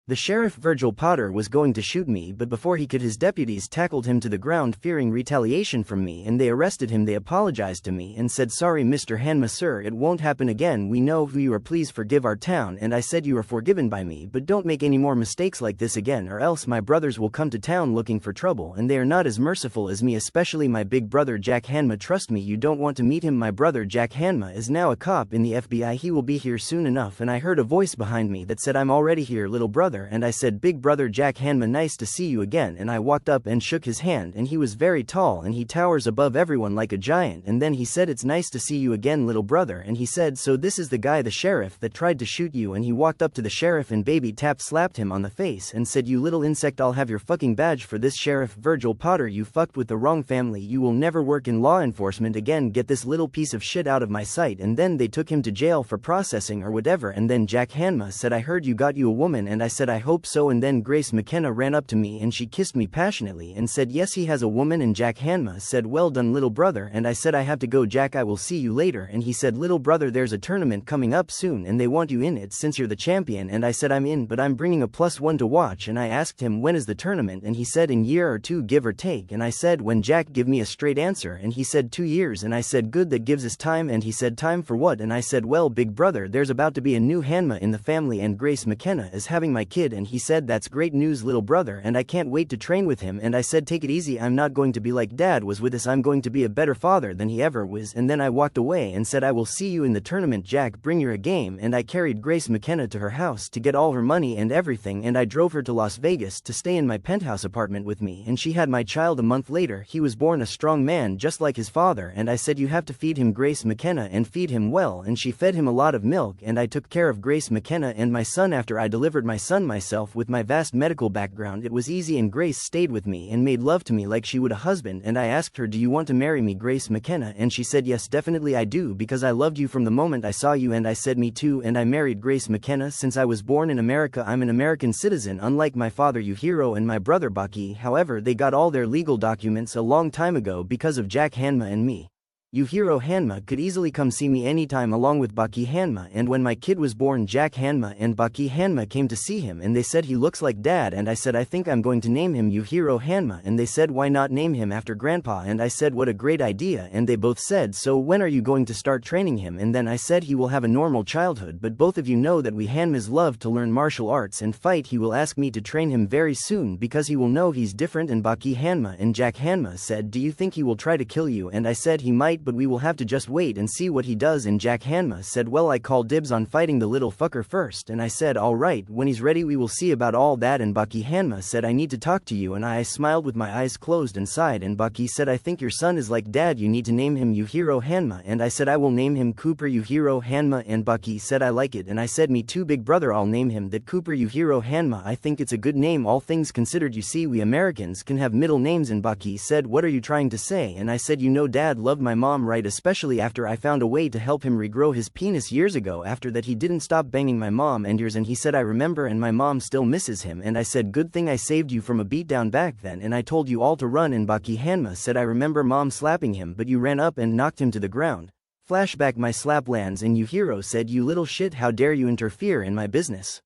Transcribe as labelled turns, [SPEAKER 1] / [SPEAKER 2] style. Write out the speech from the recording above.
[SPEAKER 1] The sheriff Virgil Potter was going to shoot me, but before he could his deputies tackled him to the ground fearing retaliation from me, and they arrested him. They apologized to me and said, "Sorry Mr. Hanma sir, it won't happen again, we know who you are, please forgive our town." And I said, "You are forgiven by me, but don't make any more mistakes like this again, or else my brothers will come to town looking for trouble, and they are not as merciful as me, especially my big brother Jack Hanma. Trust me, you don't want to meet him. My brother Jack Hanma is now a cop in the FBI, he will be here soon enough." And I heard a voice behind me that said, "I'm already here little brother." And I said, "Big brother Jack Hanma, nice to see you again." And I walked up and shook his hand, and he was very tall and he towers above everyone like a giant. And then he said, "It's nice to see you again little brother." And he said, "So this is the guy, the sheriff, that tried to shoot you?" And he walked up to the sheriff and baby tap slapped him on the face and said, "You little insect, I'll have your fucking badge for this." Sheriff Virgil Potter, you fucked with the wrong family, you will never work in law enforcement again, get this little piece of shit out of my sight. And then they took him to jail for processing or whatever. And then Jack Hanma said, "I heard you got you a woman." And I said, "I hope so." And then Grace McKenna ran up to me and she kissed me passionately and said, "Yes, he has a woman." And Jack Hanma said, "Well done little brother." And I said, "I have to go Jack, I will see you later." And he said, "Little brother, there's a tournament coming up soon and they want you in it since you're the champion." And I said, "I'm in, but I'm bringing a +1 to watch." And I asked him, "When is the tournament?" And he said, "In year or two give or take." And I said, "When Jack, give me a straight answer." And he said, 2 years. And I said, "Good, that gives us time." And he said, "Time for what?" And I said, "Well big brother, there's about to be a new Hanma in the family and Grace McKenna is having my kid." And he said, "That's great news little brother, and I can't wait to train with him." And I said, "Take it easy, I'm not going to be like dad was with us, I'm going to be a better father than he ever was." And then I walked away and said, "I will see you in the tournament Jack, bring your A game." And I carried Grace McKenna to her house to get all her money and everything, and I drove her to Las Vegas to stay in my penthouse apartment with me, and she had my child a month later. He was born a strong man just like his father, and I said, "You have to feed him Grace McKenna and feed him well." And she fed him a lot of milk, and I took care of Grace McKenna and my son. After I delivered my son myself with my vast medical background, it was easy, and Grace stayed with me and made love to me like she would a husband. And I asked her, "Do you want to marry me Grace McKenna?" And she said, "Yes definitely I do, because I loved you from the moment I saw you." And I said, "Me too." And I married Grace McKenna. Since I was born in America, I'm an American citizen, unlike my father Yujiro and my brother Baki. However, they got all their legal documents a long time ago because of Jack Hanma and me. Yujiro Hanma could easily come see me anytime along with Baki Hanma, and when my kid was born, Jack Hanma and Baki Hanma came to see him and they said he looks like dad. And I said, "I think I'm going to name him Yujiro Hanma." And they said, "Why not name him after grandpa?" And I said, "What a great idea." And they both said, "So when are you going to start training him?" And then I said, "He will have a normal childhood, but both of you know that we Hanmas love to learn martial arts and fight. He will ask me to train him very soon because he will know he's different." And Baki Hanma and Jack Hanma said, "Do you think he will try to kill you?" And I said, "He might, but we will have to just wait and see what he does." And Jack Hanma said, "Well, I call dibs on fighting the little fucker first." And I said, "All right, when he's ready we will see about all that." And Baki Hanma said, "I need to talk to you." And I smiled with my eyes closed and sighed, and Baki said, "I think your son is like dad, you need to name him Yujiro Hanma." And I said, "I will name him Cooper Yujiro Hanma." And Baki said, "I like it." And I said, "Me too big brother, I'll name him that, Cooper Yujiro Hanma. I think it's a good name, all things considered. You see, we Americans can have middle names." And Baki said, "What are you trying to say?" And I said, "You know dad loved my mom, right? Especially after I found a way to help him regrow his penis years ago. After that he didn't stop banging my mom and yours." And he said, "I remember, and my mom still misses him." And I said, "Good thing I saved you from a beatdown back then, and I told you all to run." And Baki Hanma said, "I remember mom slapping him, but you ran up and knocked him to the ground." Flashback, my slap lands and Yujiro said, "You little shit, how dare you interfere in my business."